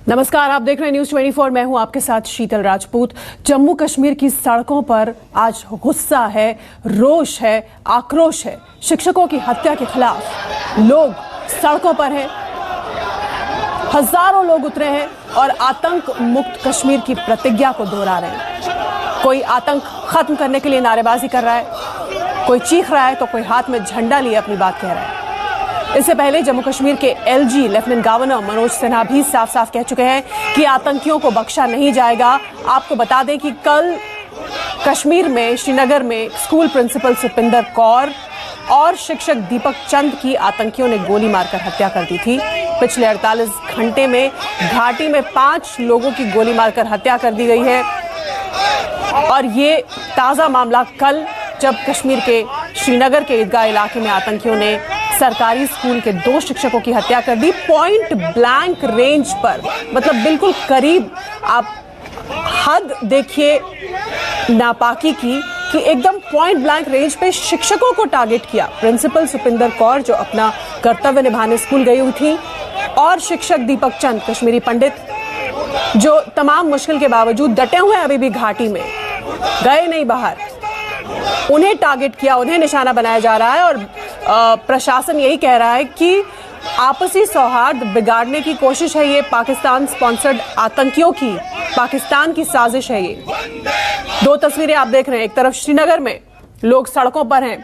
नमस्कार, आप देख रहे हैं न्यूज 24। मैं हूं आपके साथ शीतल राजपूत। जम्मू कश्मीर की सड़कों पर आज गुस्सा है, रोष है, आक्रोश है। शिक्षकों की हत्या के खिलाफ लोग सड़कों पर हैं, हजारों लोग उतरे हैं और आतंक मुक्त कश्मीर की प्रतिज्ञा को दोहरा रहे हैं। कोई आतंक खत्म करने के लिए नारेबाजी कर रहा है, कोई चीख रहा है तो कोई हाथ में झंडा लिए अपनी बात कह रहा है। इससे पहले जम्मू कश्मीर के LG lieutenant governor Manoj Sinha भी साफ साफ कह चुके हैं कि आतंकियों को बख्शा नहीं जाएगा। आपको बता दें कि कल कश्मीर में श्रीनगर में स्कूल प्रिंसिपल सुपिंदर कौर और शिक्षक दीपक चंद की आतंकियों ने गोली मारकर हत्या कर दी थी। पिछले 48 घंटे में घाटी में 5 लोगों की गोली मारकर हत्या कर दी गई है। और ये ताजा मामला कल जब कश्मीर के श्रीनगर के ईदगाह इलाके में आतंकियों ने सरकारी स्कूल के 2 शिक्षकों की हत्या कर दी, पॉइंट ब्लैंक रेंज पर, मतलब बिल्कुल करीब। आप हद देखिए नापाकी की कि एकदम पॉइंट ब्लैंक रेंज पे शिक्षकों को टारगेट किया। प्रिंसिपल सुपिंदर कौर जो अपना कर्तव्य निभाने स्कूल गई हुई थी और शिक्षक दीपक चंद कश्मीरी पंडित जो तमाम मुश्किल के बावजूद डटे हुए हैं, अभी भी घाटी में गए नहीं बाहर, उन्हें टारगेट किया, उन्हें निशाना बनाया जा रहा है। और प्रशासन यही कह रहा है कि आपसी सौहार्द बिगाड़ने की कोशिश है, ये पाकिस्तान स्पॉन्सर्ड आतंकियों की, पाकिस्तान की साजिश है। ये 2 तस्वीरें आप देख रहे हैं, एक तरफ श्रीनगर में लोग सड़कों पर हैं,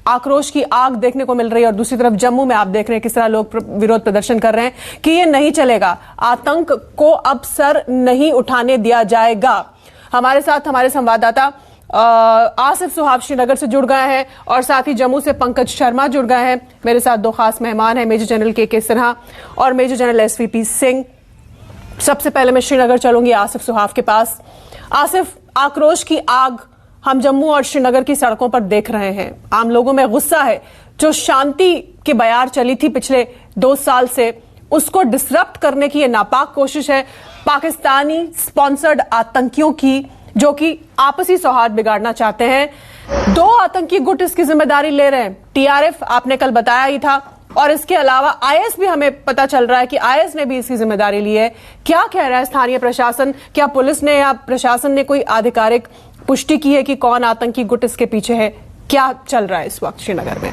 आक्रोश की आग देखने को मिल रही है, और दूसरी तरफ जम्मू में आप देख रहे हैं किस तरह लोग विरोध प्रदर्शन कर रहे हैं कि ये नहीं चलेगा, आतंक को अब सर नहीं उठाने दिया जाएगा। हमारे साथ हमारे संवाददाता आसिफ सुहाब श्रीनगर से जुड़ गए हैं और साथ ही जम्मू से पंकज शर्मा जुड़ गए हैं। मेरे साथ 2 खास मेहमान हैं, मेजर जनरल के सिन्हा और मेजर जनरल एसवीपी सिंह। सबसे पहले मैं श्रीनगर चलूंगी आसिफ सुहाब के पास। आसिफ, आक्रोश की आग हम जम्मू और श्रीनगर की सड़कों पर देख रहे हैं। आम लोगों में गुस्सा है, जो शांति की बयार चली थी पिछले 2 साल से, उसको डिसरप्ट करने की यह नापाक कोशिश है पाकिस्तानी स्पॉन्सर्ड आतंकियों की, जो कि आपसी सौहार्द बिगाड़ना चाहते हैं। 2 आतंकी गुट इसकी जिम्मेदारी ले रहे हैं। टीआरएफ आपने कल बताया ही था, और इसके अलावा आईएस भी हमें पता चल रहा है कि आईएस ने भी इसकी जिम्मेदारी ली है। क्या कह रहा है स्थानीय प्रशासन? क्या पुलिस ने या प्रशासन ने कोई आधिकारिक पुष्टि की है कि कौन आतंकी गुट इसके पीछे है? क्या चल रहा है इस वक्त श्रीनगर में?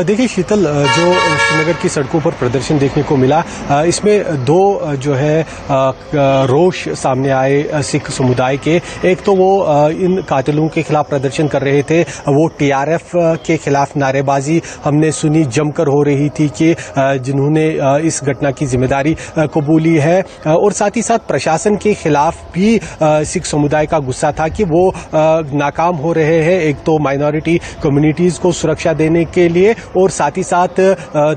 देखिए शीतल, जो श्रीनगर की सड़कों पर प्रदर्शन देखने को मिला, इसमें 2 जो है रोष सामने आए सिख समुदाय के। एक तो वो इन कातिलों के खिलाफ प्रदर्शन कर रहे थे, वो टीआरएफ के खिलाफ नारेबाजी हमने सुनी जमकर हो रही थी कि जिन्होंने इस घटना की जिम्मेदारी कबूली है। और साथ ही साथ प्रशासन के खिलाफ भी सिख समुदाय का गुस्सा था कि वो नाकाम हो रहे हैं, एक तो माइनॉरिटी कम्युनिटीज को सुरक्षा देने के लिए, और साथ ही साथ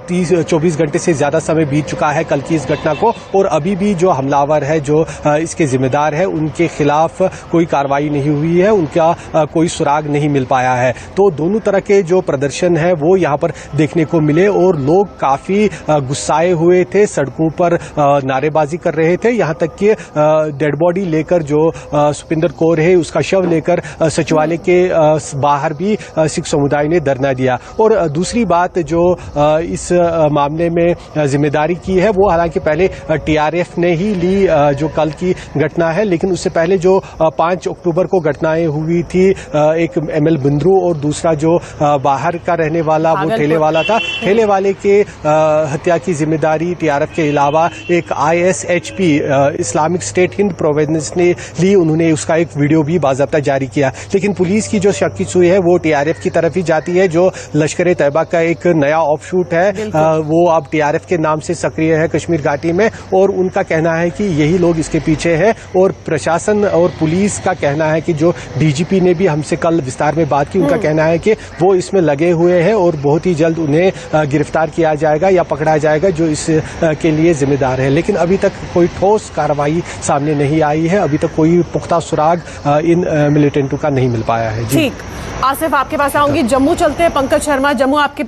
24 घंटे से ज्यादा समय बीत चुका है कल की इस घटना को, और अभी भी जो हमलावर है, जो इसके जिम्मेदार है, उनके खिलाफ कोई कार्रवाई नहीं हुई है, उनका कोई सुराग नहीं मिल पाया है। तो दोनों तरह के जो प्रदर्शन है वो यहाँ पर देखने को मिले और लोग काफी गुस्साए हुए थे, सड़कों पर नारेबाजी कर रहे थे। यहाँ तक कि डेड बॉडी लेकर, जो सुपिंदर कौर है उसका शव लेकर सचिवालय के बाहर भी सिख समुदाय ने धरना दिया। और दूसरी बात जो इस मामले में जिम्मेदारी की है, वो हालांकि पहले टीआरएफ ने ही ली, जो कल की घटना है, लेकिन उससे पहले जो 5 अक्टूबर को घटनाएं हुई थी, एक एमएल बिंद्रू और दूसरा जो बाहर का रहने वाला वो ठेले वाला था, ठेले वाले के हत्या की जिम्मेदारी टीआरएफ के अलावा एक आईएसएचपी इस्लामिक स्टेट हिंद प्रोविंस ने ली। उन्होंने उसका एक वीडियो भी बाज़ाब्ता जारी किया। लेकिन पुलिस की जो शक्की सुई है वो टीआरएफ की तरफ ही जाती है, जो लश्कर तैयबा का एक नया ऑफशूट है, वो अब टीआरएफ के नाम से सक्रिय है कश्मीर घाटी में, और उनका कहना है कि यही लोग इसके पीछे हैं। और प्रशासन और पुलिस का कहना है कि जो डीजीपी ने भी हमसे कल विस्तार में बात की, उनका कहना है कि वो इसमें लगे हुए हैं और बहुत ही जल्द उन्हें गिरफ्तार किया जाएगा या पकड़ा जाएगा जो इस के लिए जिम्मेदार है। लेकिन अभी तक कोई ठोस कार्रवाई सामने नहीं आई है, अभी तक कोई पुख्ता सुराग इन मिलिटेंटों का नहीं मिल पाया है। ठीक, आसिफ आपके पास आऊंगी। जम्मू चलते हैं, पंकज शर्मा। जम्मू आपके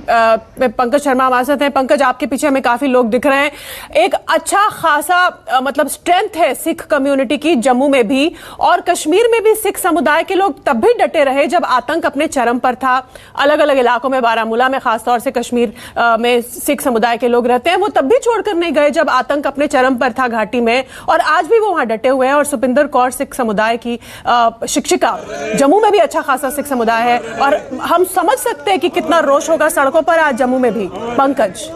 पंकज शर्मा हमारे साथ हैं। पंकज, आपके पीछे हमें काफी लोग दिख रहे हैं। एक अच्छा खासा मतलब स्ट्रेंथ है सिख कम्युनिटी की जम्मू में भी, और कश्मीर में भी सिख समुदाय के लोग तब भी डटे रहे जब आतंक अपने चरम पर था। अलग अलग इलाकों में, बारामूला में खासतौर से कश्मीर में सिख समुदाय के लोग रहते हैं, वो तब भी छोड़कर नहीं गए जब आतंक अपने चरम पर था घाटी में, और आज भी वो वहां डटे हुए हैं। और सुपिंदर कौर सिख समुदाय की शिक्षिका, जम्मू में भी अच्छा खासा सिख समुदाय है, और हम समझ सकते हैं कि कितना रोष होगा सड़कों पर आज जम्मू में भी। पंकज,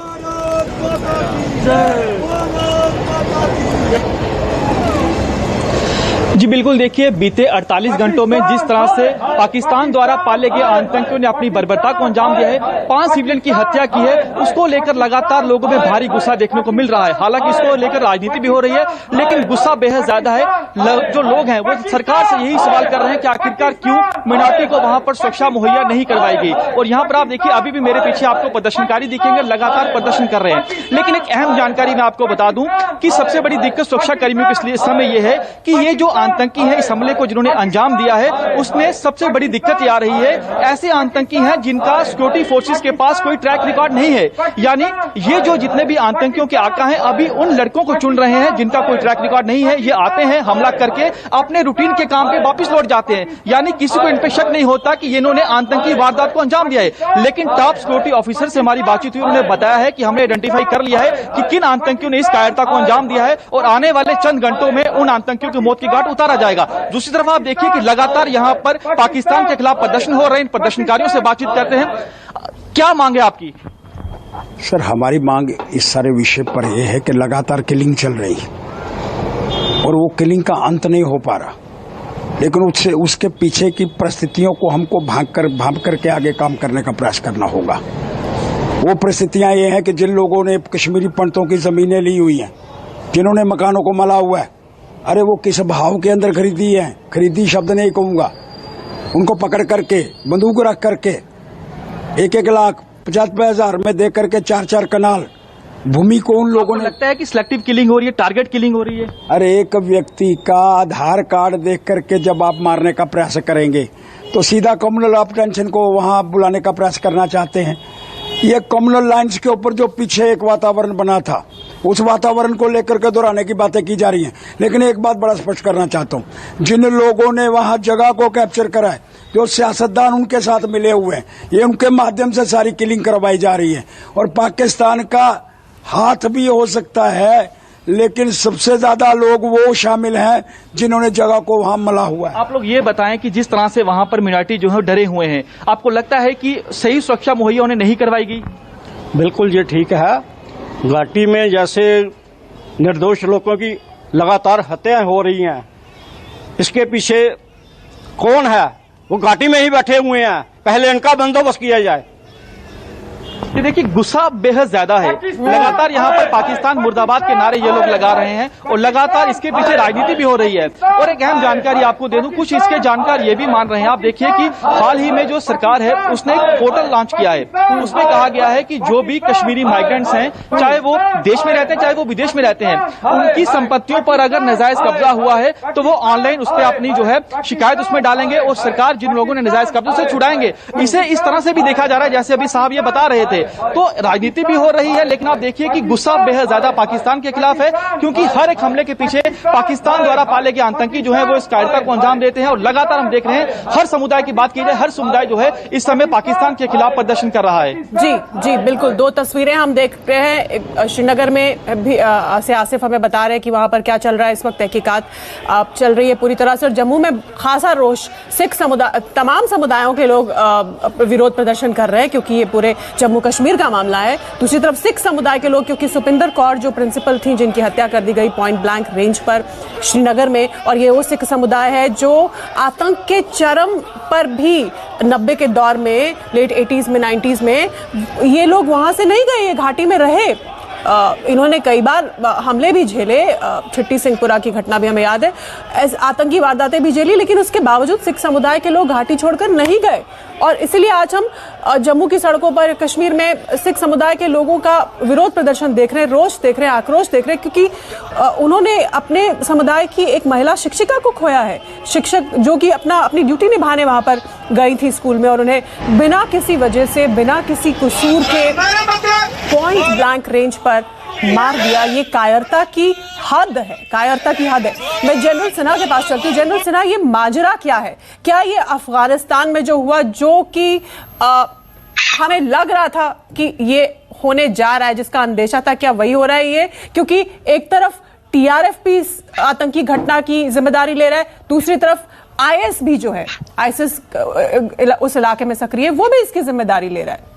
जी बिल्कुल, देखिए बीते 48 घंटों में जिस तरह से पाकिस्तान द्वारा पाले गए आतंकियों ने अपनी बर्बरता को अंजाम दिया है, 5 सिविलियन की हत्या की है, उसको लेकर लगातार लोगों में भारी गुस्सा देखने को मिल रहा है। हालांकि इसको लेकर राजनीति भी हो रही है, लेकिन गुस्सा बेहद ज्यादा है। जो लोग हैं वो सरकार से यही सवाल कर रहे हैं कि आखिरकार क्यों मिनॉरिटी को वहां पर सुरक्षा मुहैया नहीं करवाई गई। और यहाँ पर आप देखिए, अभी भी मेरे पीछे आपको प्रदर्शनकारी दिखेंगे, लगातार प्रदर्शन कर रहे हैं। लेकिन एक अहम जानकारी मैं आपको बता दूं कि सबसे बड़ी दिक्कत सुरक्षा कर्मियों के इस समय ये है कि ये जो आतंकी है, इस हमले को जिन्होंने अंजाम दिया है, उसमें सबसे बड़ी दिक्कत ये आ रही है, ऐसे आतंकी हैं जिनका सिक्योरिटी फोर्सेस के पास कोई ट्रैक रिकॉर्ड नहीं है। यानी ये जो जितने भी आतंकियों के आका हैं, अभी उन लड़कों को चुन रहे हैं जिनका कोई ट्रैक रिकॉर्ड नहीं है। ये आते हैं, हमला करके अपने रूटीन के काम पे वापस लौट जाते हैं। यानी किसी को इन पे शक नहीं होता कि इन्होंने आतंकी वारदात को अंजाम दिया है। लेकिन टॉप सिक्योरिटी ऑफिसर से हमारी बातचीत हुई, उन्होंने बताया है कि हमने आइडेंटिफाई कर लिया है कि किन आतंकियों ने इस कायरता को अंजाम दिया है, और आने वाले चंद घंटों में उन आतंकियों की मौत की घाट उतारा जाएगा। दूसरी तरफ आप देखिए कि लगातार यहां पर पाकिस्तान के खिलाफ प्रदर्शन हो रहे हैं। इन प्रदर्शनकारियों से बातचीत करते हैं, क्या मांग है आपकी? सर, हमारी मांग इस सारे विषय पर यह है कि लगातार किलिंग चल रही है और वो किलिंग का अंत नहीं हो पा रहा, लेकिन उसके पीछे की परिस्थितियों को हमको भांप करके आगे काम करने का प्रयास करना होगा। वो परिस्थितियां ये हैं कि जिन लोगों ने कश्मीरी पंडितों की जमीनें ली हुई हैं, जिन्होंने मकानों को मला हुआ है, अरे वो किस भाव के अंदर खरीदी है, खरीदी शब्द नहीं कहूंगा, उनको पकड़ करके बंदूक रख करके 1-1 लाख 50,000 में दे करके 4-4 कनाल भूमि को उन लोगों ने। लगता है कि सिलेक्टिव किलिंग हो रही है, टारगेट किलिंग हो रही है। अरे एक व्यक्ति का आधार कार्ड देख करके जब आप मारने का प्रयास करेंगे तो सीधा कम्युनल ऑफ टेंशन को वहां बुलाने का प्रयास करना चाहते हैं। ये कम्युनल लाइन्स के ऊपर जो पीछे एक वातावरण बना था, उस वातावरण को लेकर के दोहराने की बातें की जा रही हैं। लेकिन एक बात बड़ा स्पष्ट करना चाहता हूं, जिन लोगों ने वहां जगह को कैप्चर करा है, जो सियासतदान उनके साथ मिले हुए हैं, ये उनके माध्यम से सारी किलिंग करवाई जा रही है। और पाकिस्तान का हाथ भी हो सकता है, लेकिन सबसे ज्यादा लोग वो शामिल हैं जिन्होंने जगह को वहां मला हुआ है। आप लोग ये बताएं कि जिस तरह से वहां पर मिनॉरिटी जो है डरे हुए हैं, आपको लगता है कि सही सुरक्षा मुहैया उन्हें नहीं करवाई गई? बिल्कुल ये ठीक है। घाटी में जैसे निर्दोष लोगों की लगातार हत्याएं हो रही हैं, इसके पीछे कौन है? वो घाटी में ही बैठे हुए हैं, पहले इनका बंदोबस्त किया जाए। ये देखिए, गुस्सा बेहद ज्यादा है। लगातार यहाँ पर पाकिस्तान मुर्दाबाद के नारे ये लोग लगा रहे हैं, और लगातार इसके पीछे राजनीति भी हो रही है। और एक अहम जानकारी आपको दे दूं, कुछ इसके जानकार ये भी मान रहे हैं। आप देखिए कि हाल ही में जो सरकार है उसने एक पोर्टल लॉन्च किया है, उसमें कहा गया है कि जो भी कश्मीरी माइग्रेंट्स हैं, चाहे वो देश में रहते हैं चाहे वो विदेश में रहते हैं, उनकी संपत्तियों पर अगर नाजायज कब्जा हुआ है तो वो ऑनलाइन उस पर अपनी जो है शिकायत उसमें डालेंगे, और सरकार जिन लोगों ने नाजायज कब्जे से छुड़ाएंगे। इसे इस तरह से भी देखा जा रहा है जैसे अभी साहब ये बता रहे थे। तो राजनीति भी हो रही है, लेकिन आप देखिए कि गुस्सा बेहद ज्यादा पाकिस्तान के खिलाफ है, क्योंकि हर एक हमले के पीछे पाकिस्तान द्वारा पाले गए आतंकी जो है वो इस कायरता को अंजाम देते हैं। और लगातार हम देख रहे हैं, हर समुदाय की बात की जाए, हर समुदाय जो है इस समय पाकिस्तान के खिलाफ प्रदर्शन कर रहा है। जी जी बिल्कुल, 2 तस्वीरें हम देख रहे हैं। श्रीनगर में भी से आसिफ हमें बता रहे हैं कि वहां पर क्या चल रहा है इस वक्त, तहकीकात चल रही है पूरी तरह से। और जम्मू में खासा रोष, सिख समुदाय, तमाम समुदायों के लोग विरोध प्रदर्शन कर रहे हैं, क्योंकि ये पूरे जम्मू कश्मीर का मामला है। दूसरी तरफ सिख समुदाय के लोग, क्योंकि सुपिंदर कौर जो प्रिंसिपल थी जिनकी हत्या कर दी गई पॉइंट ब्लैंक रेंज पर श्रीनगर में, और ये वो सिख समुदाय है जो आतंक के चरम पर भी 90 के दौर में, लेट 80s में 90s में, ये लोग वहां से नहीं गए, ये घाटी में रहे। इन्होंने कई बार हमले भी झेले, छिट्टी सिंहपुरा की घटना भी हमें याद है, आतंकी वारदातें भी झेली, लेकिन उसके बावजूद सिख समुदाय के लोग घाटी छोड़कर नहीं गए। और इसलिए आज हम जम्मू की सड़कों पर, कश्मीर में सिख समुदाय के लोगों का विरोध प्रदर्शन देख रहे हैं, रोष देख रहे हैं, आक्रोश देख रहे हैं, क्योंकि उन्होंने अपने समुदाय की एक महिला शिक्षिका को खोया है। शिक्षक जो कि अपनी ड्यूटी निभाने वहां पर गई थी स्कूल में, और उन्हें बिना किसी वजह से, बिना किसी कसूर के पॉइंट ब्लैंक रेंज पर मार दिया। ये कायरता की हद है, कायरता की हद है। मैं जनरल सिन्हा के पास चलती हूँ। जनरल सिन्हा, ये माजरा क्या है? क्या ये अफगानिस्तान में जो हुआ, जो कि हमें लग रहा था कि ये होने जा रहा है, जिसका अंदेशा था, क्या वही हो रहा है ये? क्योंकि एक तरफ टीआरएफ भी आतंकी घटना की जिम्मेदारी ले रहा है, दूसरी तरफ आईएस भी जो है, आईएसएस उस इलाके में सक्रिय है, वो भी इसकी जिम्मेदारी ले रहा है।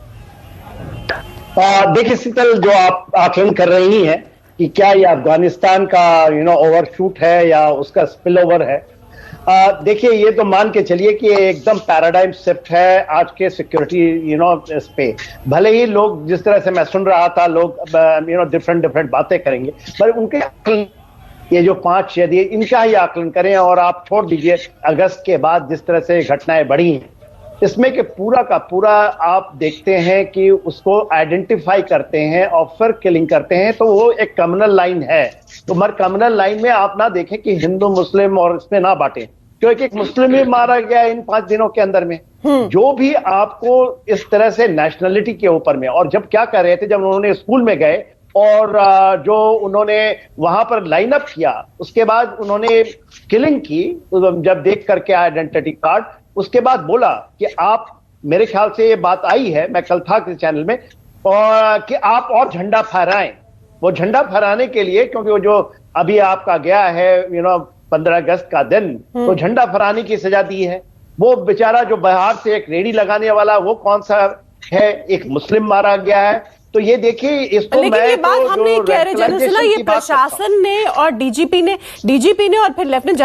देखिए शीतल, जो आप आकलन कर रही हैं कि क्या ये अफगानिस्तान का ओवरशूट है या उसका स्पिल ओवर है, देखिए ये तो मान के चलिए कि एकदम पैराडाइम शिफ्ट है आज के सिक्योरिटी इस पे। भले ही लोग, जिस तरह से मैं सुन रहा था, लोग डिफरेंट बातें करेंगे, पर उनके आकलन, ये जो 5 यदि इनका ही आकलन करें, और आप छोड़ दीजिए अगस्त के बाद जिस तरह से घटनाएं बढ़ी हैं, इसमें कि पूरा का पूरा आप देखते हैं कि उसको आइडेंटिफाई करते हैं और फिर किलिंग करते हैं, तो वो एक कम्युनल लाइन है। तो मगर कम्युनल लाइन में आप ना देखें कि हिंदू मुस्लिम और इसमें ना बांटें, क्योंकि एक मुस्लिम भी मारा गया इन 5 दिनों के अंदर में। जो भी आपको इस तरह से नेशनलिटी के ऊपर में, और जब क्या कर रहे थे, जब उन्होंने स्कूल में गए और जो उन्होंने वहां पर लाइन अप किया, उसके बाद उन्होंने किलिंग की, जब देख करके आइडेंटिटी कार्ड, उसके बाद बोला कि आप, मेरे ख्याल से ये बात आई है, मैं कल था किसी चैनल में, और कि आप और झंडा फहराएं। वो झंडा फहराने के लिए, क्योंकि वो जो अभी आपका गया है 15 अगस्त का दिन, तो झंडा फहराने की सजा दी है। वो बेचारा जो बाहर से एक रेडी लगाने वाला, वो कौन सा है, एक मुस्लिम मारा गया है। तो ये देखिए, इसको लेकिन ये बात हम नहीं कह रहे जनरल सिन्हा, ये प्रशासन ने और डीजीपी ने और फिर लेफ्टिनेंट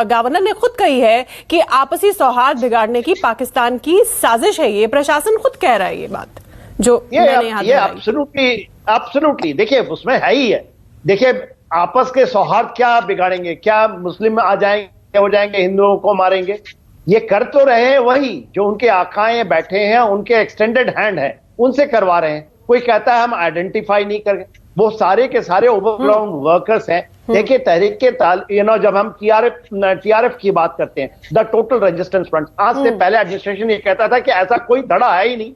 गवर्नर ने खुद कही है कि आपसी सौहार्द बिगाड़ने की पाकिस्तान की साजिश है। ये प्रशासन खुद कह रहा है ये बात, जो मैंने यहाँ एब्सोल्युटली देखिए उसमें है ही है। देखिए आपस के सौहार्द क्या बिगाड़ेंगे? क्या मुस्लिम आ जाएंगे, हो जाएंगे, हिंदुओं को मारेंगे? ये कर तो रहे हैं वही जो उनके आकाएं बैठे हैं, उनके एक्सटेंडेड हैंड है, उनसे करवा रहे हैं। कोई कहता है हम आइडेंटिफाई नहीं कर, वो सारे के सारे ओवरग्राउंड वर्कर्स हैं। देखिए तहरीक के जब हम टीआरएफ की बात करते हैं, द टोटल रेजिस्टेंस फ्रंट, आज से पहले एडमिनिस्ट्रेशन ये कहता था कि ऐसा कोई धड़ा है ही नहीं।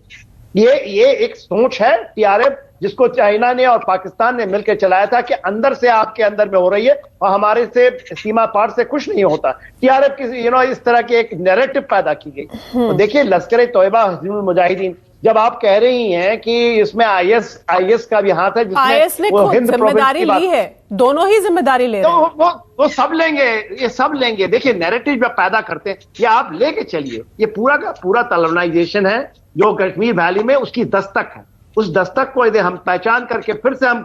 ये एक सोच है टीआरएफ, जिसको चाइना ने और पाकिस्तान ने मिलकर चलाया था कि अंदर से आपके अंदर में हो रही है और हमारे से सीमा पार से कुछ नहीं होता। टीआरएफ की इस तरह की एक नैरेटिव पैदा की गई। तो देखिए लश्कर तोयबा हिजबुल मुजाहिदीन, जब आप कह रही हैं कि इसमें आईएस का भी हाथ है, आईएस ने खुद जिम्मेदारी ली है, दोनों ही जिम्मेदारी ले रहे हैं। तो वो सब लेंगे, ये सब लेंगे। देखिए नैरेटिव जब पैदा करते हैं, ये आप लेके चलिए, ये पूरा का पूरा तलवनाइजेशन है जो कश्मीर वैली में उसकी दस्तक है। उस दस्तक को यदि हम पहचान करके फिर से हम,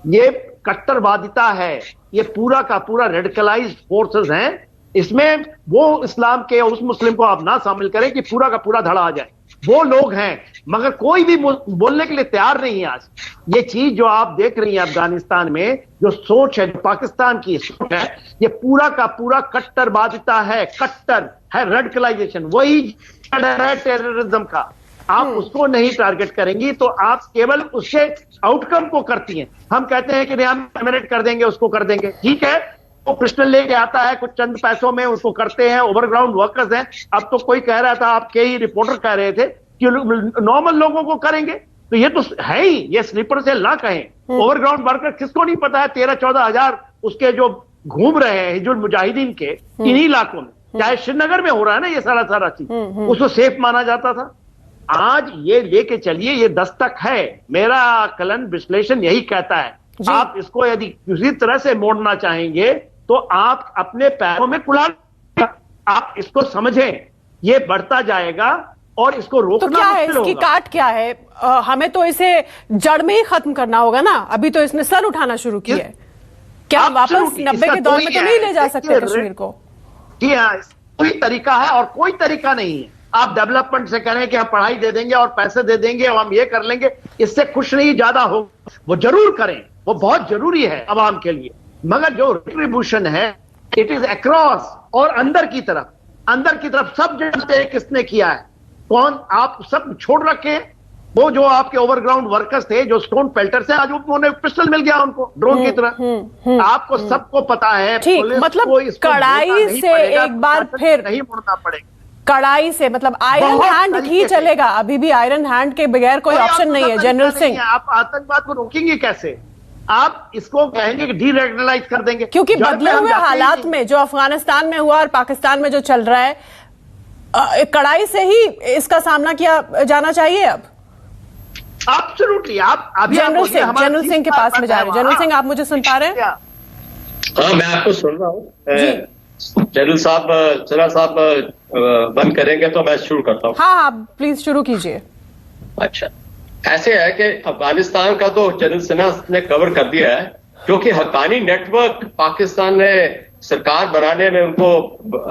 ये कट्टरवादिता है, ये पूरा का पूरा रेडिकलाइज्ड फोर्सेस हैं। इसमें वो इस्लाम के उस मुस्लिम को आप ना शामिल करें कि पूरा का पूरा धड़ा आ जाए। वो लोग हैं, मगर कोई भी बोलने के लिए तैयार नहीं है। आज ये चीज जो आप देख रही हैं अफगानिस्तान में, जो सोच है, जो पाकिस्तान की सोच है, ये पूरा का पूरा कट्टरवादिता है, कट्टर है, रेडिकलाइजेशन, वही है टेररिज्म का। आप उसको नहीं टारगेट करेंगी तो आप केवल उसके आउटकम को करती हैं। हम कहते हैं कि हम टर्मिनेट कर देंगे, उसको कर देंगे, ठीक है, वो पिस्टल लेके आता है, कुछ चंद पैसों में उसको करते हैं, ओवरग्राउंड वर्कर्स हैं। अब तो कोई कह रहा था, आपके ही रिपोर्टर कह रहे थे कि नॉर्मल लोगों को करेंगे, तो ये तो है ही, ये स्लीपर सेल ना कहें। ओवरग्राउंड वर्कर किसको नहीं पता है, 13-14 हजार उसके जो घूम रहे हैं हिजबुल मुजाहिदीन के इन्हीं इलाकों में, चाहे श्रीनगर में हो रहा है ना ये सारा चीज, उसको सेफ माना जाता था। आज ये लेके चलिए, ये दस्तक है। मेरा आकलन विश्लेषण यही कहता है, आप इसको यदि किसी तरह से मोड़ना चाहेंगे तो आप अपने पैरों में कुल्हाड़ी, आप इसको समझें, ये बढ़ता जाएगा और इसको रोकना तो क्या है, इसकी काट क्या है? हमें तो इसे जड़ में ही खत्म करना होगा ना। अभी तो इसने सर उठाना शुरू किया है, क्या वापस 90 के दौर में तो नहीं ले जा सकते कश्मीर को? जी हाँ, कोई तरीका है और कोई तरीका नहीं है। आप डेवलपमेंट से करें कि हम पढ़ाई दे देंगे और पैसे दे देंगे और हम ये कर लेंगे, इससे खुश नहीं ज्यादा हो। वो जरूर करें, वो बहुत जरूरी है आवाम के लिए, मगर जो रिट्रीब्यूशन है इट इज अक्रॉस और अंदर की तरफ सब जानते हैं किसने किया है, कौन। आप सब छोड़ रखे, वो जो आपके ओवरग्राउंड वर्कर्स थे जो स्टोन पेल्टर से, आज उन्होंने पिस्टल मिल गया उनको ड्रोन की तरह। आपको सबको पता है, ठीक, पुलिस मतलब को इसको कड़ाई मुड़ना नहीं से पड़ेगा, एक बार फिर नहीं मुड़ना पड़ेगा, कड़ाई से, मतलब आयरन बहुत हैंड ही तरीके से। चलेगा, अभी भी आयरन हैंड के बगैर कोई ऑप्शन नहीं है। जनरल सिंह, आप आतंकवाद को रोकेंगे कैसे? आप इसको कहेंगे कि डीरेगुलराइज कर देंगे, क्योंकि जड़ पे बदले हम हुए जाते ही हालात नहीं। में जो अफगानिस्तान में हुआ और पाकिस्तान में जो चल रहा है, कड़ाई से ही इसका सामना किया जाना चाहिए अब। एब्सोल्युटली। आप अभी जनरल सिंह के पास में जा रहे हैं। जनरल सिंह, आप मुझे सुन पा रहे हैं? हाँ, मैं आपको सुन रहा हूँ। जी। जनरल साहब बंद करेंगे तो मैं शुरू करता हूँ। हाँ, प्लीज शुरू कीजिए। अच्छा, ऐसे है कि अफगानिस्तान का तो जनरल सिन्हा ने कवर कर दिया है, क्योंकि हक्कानी नेटवर्क पाकिस्तान ने सरकार बनाने में उनको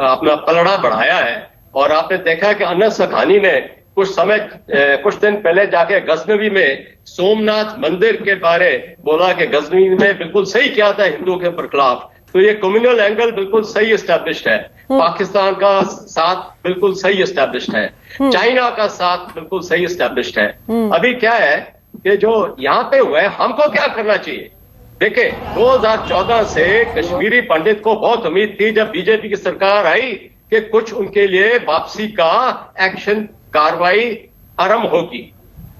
अपना पलड़ा बढ़ाया है। और आपने देखा कि अनस हक्कानी ने कुछ दिन पहले जाके गजनवी में सोमनाथ मंदिर के बारे बोला कि गजनवी में बिल्कुल सही किया था हिंदुओं के खिलाफ। तो ये कम्युनल एंगल बिल्कुल सही एस्टेब्लिश्ड है, पाकिस्तान का साथ बिल्कुल सही एस्टेब्लिश्ड है, चाइना का साथ बिल्कुल सही एस्टेब्लिश्ड है। अभी क्या है कि जो यहाँ पे हुआ है, हमको क्या करना चाहिए? देखिए, 2014 से कश्मीरी पंडित को बहुत उम्मीद थी जब बीजेपी की सरकार आई कि कुछ उनके लिए वापसी का एक्शन कार्रवाई आरंभ होगी।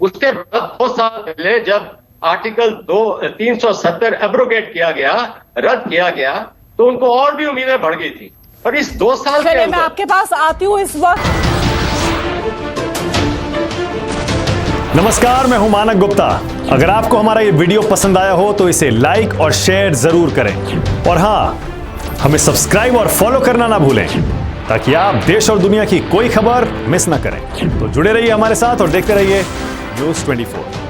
उसके बाद 2 साल पहले जब आर्टिकल 370 एब्रोगेट किया गया, रद्द किया गया, तो उनको और भी उम्मीदें बढ़ गई थी। पर इस 2 साल के चलिए, मैं अंदर आपके पास आती हूँ इस वक्त। नमस्कार, मैं हूं मानक गुप्ता। अगर आपको हमारा ये वीडियो पसंद आया हो तो इसे लाइक और शेयर जरूर करें, और हां, हमें सब्सक्राइब और फॉलो करना ना भूलें ताकि आप देश और दुनिया की कोई खबर मिस ना करें। तो जुड़े रहिए हमारे साथ और देखते रहिए न्यूज़ 24।